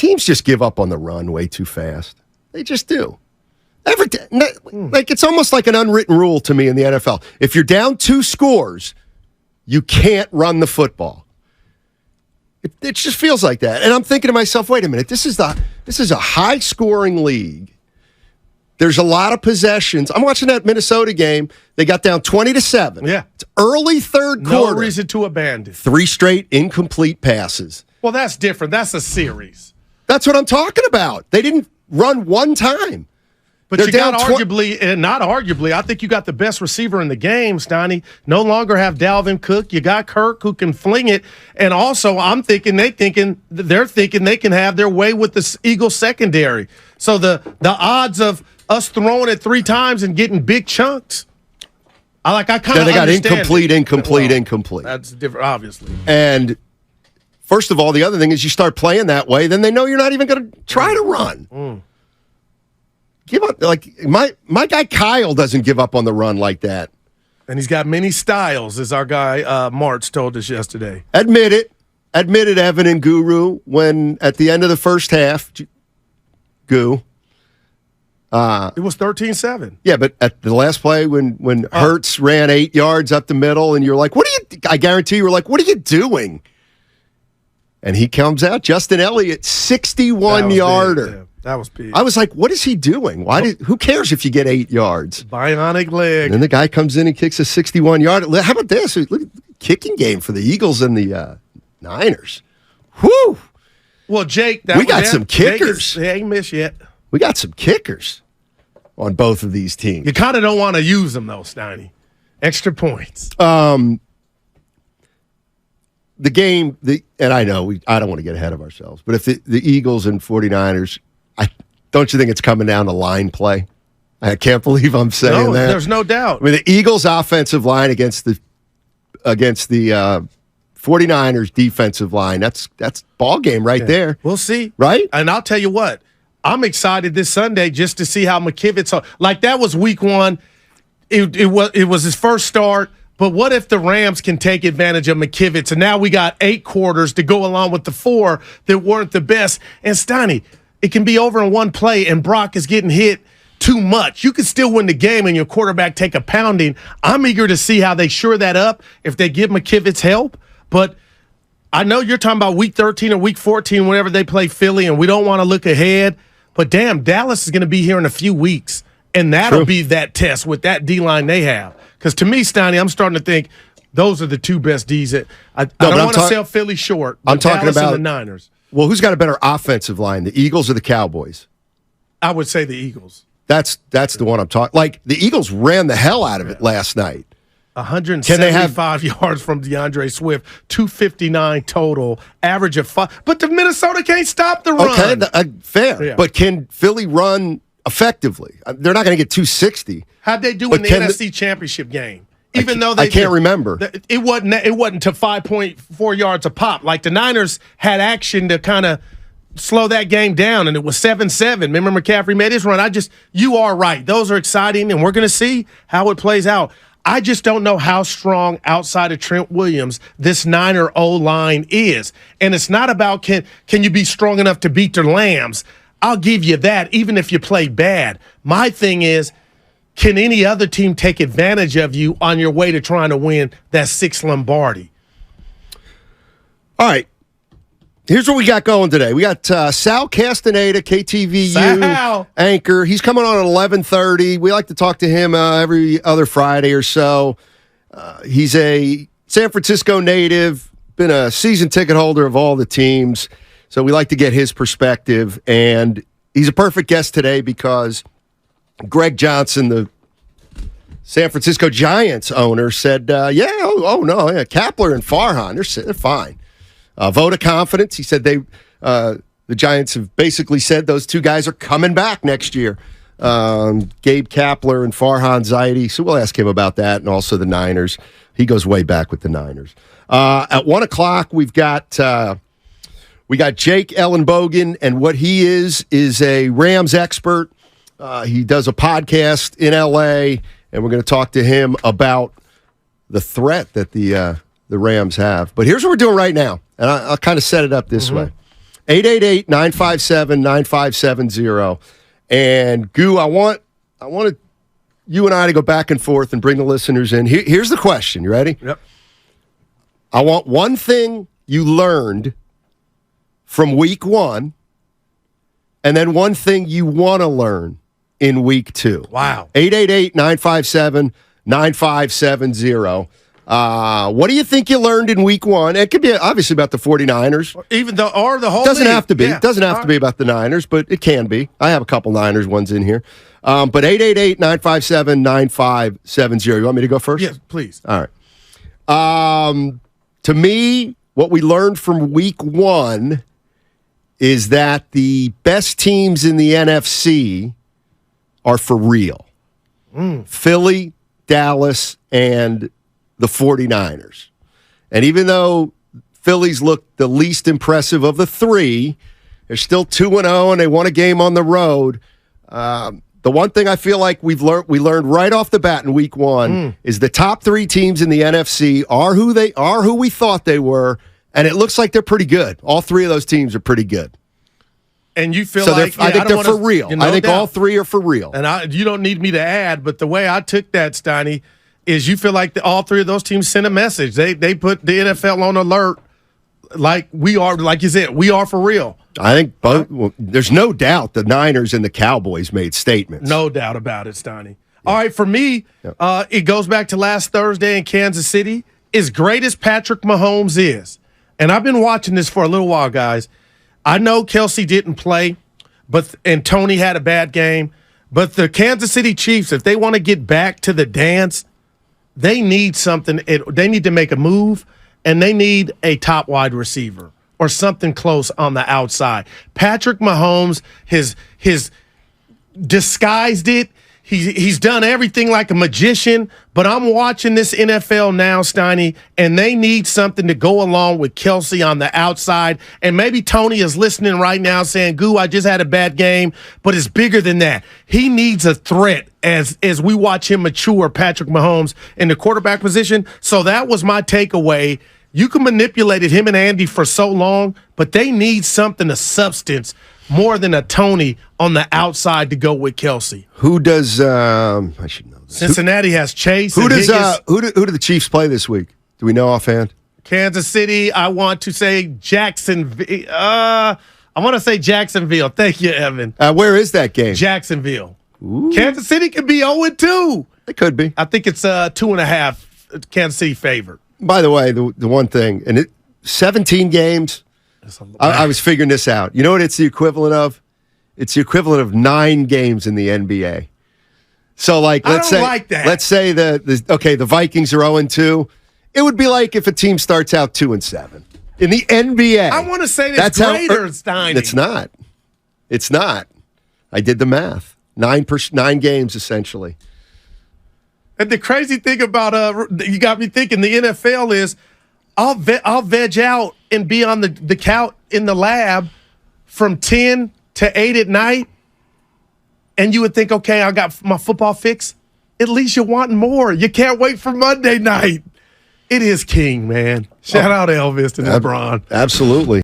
teams just give up on the run way too fast. They just do. Like it's almost like an unwritten rule to me in the NFL. If you're down 2 scores, you can't run the football. It just feels like that. And I'm thinking to myself, wait a minute, this is a high-scoring league. There's a lot of possessions. I'm watching that Minnesota game. They got down 20-7. Yeah. It's early third quarter. No reason to abandon. 3 straight incomplete passes. Well, that's different. That's a series. That's what I'm talking about. They didn't run one time. But you got arguably, and not arguably, I think you got the best receiver in the game, Steiny. No longer have Dalvin Cook. You got Kirk who can fling it. And also, they're thinking they can have their way with the Eagles secondary. So the odds of us throwing it 3 times and getting big chunks, I kind of they got understand incomplete. That's different, obviously. And first of all, the other thing is you start playing that way, then they know you're not even going to try to run. Give up, like my guy Kyle doesn't give up on the run like that. And he's got many styles, as our guy March told us yesterday. Admit it, Evan and Guru, when at the end of the first half, it was 13-7. Yeah, but at the last play when Hurts ran 8 yards up the middle, and you're like, I guarantee you were like, what are you doing? And he comes out, Justin Elliott, 61-yarder. Yeah. That was big. I was like, what is he doing? Who cares if you get 8 yards? Bionic leg. And then the guy comes in and kicks a 61-yarder. How about this? Look at the kicking game for the Eagles and the Niners. Whew. Well, Jake, we got some kickers. They ain't missed yet. We got some kickers on both of these teams. You kind of don't want to use them, though, Steiny. Extra points. The game, and I know I don't want to get ahead of ourselves, but if the Eagles and 49ers, don't you think it's coming down to line play? I can't believe I'm saying that. There's no doubt. I mean, the Eagles' offensive line against the 49ers' defensive line, that's ball game right there. We'll see. Right? And I'll tell you what, I'm excited this Sunday just to see how McKivitz – like that was week 1. It was his first start. But what if the Rams can take advantage of McKivitz? And now we got 8 quarters to go along with the 4 that weren't the best. And Steiny, it can be over in one play, and Brock is getting hit too much. You can still win the game and your quarterback take a pounding. I'm eager to see how they shore that up if they give McKivitz help. But I know you're talking about week 13 or week 14 whenever they play Philly, and we don't want to look ahead. But, damn, Dallas is going to be here in a few weeks, and that'll be that test with that D-line they have. Because to me, Steiny, I'm starting to think those are the 2 best Ds. I don't want to sell Philly short. I'm talking Dallas about and the Niners. Well, who's got a better offensive line, the Eagles or the Cowboys? I would say the Eagles. That's the one I'm talking. Like the Eagles ran the hell out of it last night. 175 yards from DeAndre Swift, 259 total, average of 5. But the Minnesota can't stop the run. Okay, fair. Yeah. But can Philly run effectively? They're not going to get 260. How'd they do in the NFC Championship game? Even though I can't remember. It wasn't to 5.4 yards a pop. Like the Niners had action to kind of slow that game down, and it was 7-7. Remember McCaffrey made his run. You are right. Those are exciting, and we're going to see how it plays out. I just don't know how strong outside of Trent Williams this Niner O-line is. And it's not about can you be strong enough to beat the Lambs. I'll give you that, even if you play bad. My thing is, can any other team take advantage of you on your way to trying to win that 6th Lombardi? All right. Here's what we got going today. We got Sal Castaneda, KTVU anchor. He's coming on at 11:30. We like to talk to him every other Friday or so. He's a San Francisco native, been a season ticket holder of all the teams. So we like to get his perspective. And he's a perfect guest today because Greg Johnson, the San Francisco Giants owner, said, no, Kapler and Farhan, they're fine. Vote of confidence. He said the Giants have basically said those 2 guys are coming back next year. Gabe Kapler and Farhan Zaidi. So we'll ask him about that, and also the Niners. He goes way back with the Niners. At 1 o'clock, we got Jake Ellenbogen, and what he is a Rams expert. He does a podcast in L.A., and we're going to talk to him about the threat that the Rams have. But here's what we're doing right now, and I'll kind of set it up this way. 888-957-9570. And Goo, I want you and I to go back and forth and bring the listeners in. Here's the question. You ready? Yep. I want one thing you learned from week 1, and then one thing you want to learn in week 2. Wow. 888-957-9570. What do you think you learned in week 1? It could be obviously about the 49ers. Or the whole Doesn't league. have to be. Yeah. It doesn't have to be about the Niners, but it can be. I have a couple Niners ones in here. But 888-957-9570. You want me to go first? Yes, please. All right. To me, what we learned from week 1 is that the best teams in the NFC are for real. Philly, Dallas, and the 49ers. And even though Phillies look the least impressive of the 3, they're still 2-0 and they won a game on the road. The one thing I feel like we learned right off the bat in week 1 is the top 3 teams in the NFC are who we thought they were, and it looks like they're pretty good. All 3 of those teams are pretty good. And you feel So like I think they're for real. I think all 3 are for real. And you don't need me to add, but the way I took that, Steiny, is you feel like all 3 of those teams sent a message. They put the NFL on alert, like we are, like you said, we are for real. I think both. Well, there's no doubt the Niners and the Cowboys made statements. No doubt about it, Steiny. All right, for me, it goes back to last Thursday in Kansas City. As great as Patrick Mahomes is, and I've been watching this for a little while, guys. I know Kelsey didn't play, and Tony had a bad game. But the Kansas City Chiefs, if they want to get back to the dance, they need something. They need to make a move, and they need a top wide receiver or something close on the outside. Patrick Mahomes has disguised it. He's done everything like a magician, but I'm watching this NFL now, Steiny, and they need something to go along with Kelsey on the outside. And maybe Tony is listening right now saying, Goo, I just had a bad game, but it's bigger than that. He needs a threat as we watch him mature, Patrick Mahomes, in the quarterback position. So that was my takeaway. You can manipulate him and Andy for so long, but they need something of substance more than a Tony on the outside to go with Kelsey. Who does? I should know this. Cincinnati has Chase. Who do the Chiefs play this week? Do we know offhand? Kansas City. I want to say Jacksonville. I want to say Jacksonville. Thank you, Evan. Where is that game? Jacksonville. Ooh. Kansas City could be 0-2. It could be. I think it's 2.5. Kansas City favored. By the way, the one thing, 17 games. I was figuring this out. You know what it's the equivalent of? It's the equivalent of 9 games in the NBA. So, let's say the Vikings are 0-2. It would be like if a team starts out 2-7 in the NBA. I want to say that's greater, Steiny. It's not. It's not. I did the math. 9 games essentially. And the crazy thing about you got me thinking the NFL is I'll veg out and be on the couch in the lab from 10 to 8 at night, and you would think, okay, I got my football fix. At least you're wanting more. You can't wait for Monday night. It is king, man. Shout out Elvis and LeBron. Absolutely.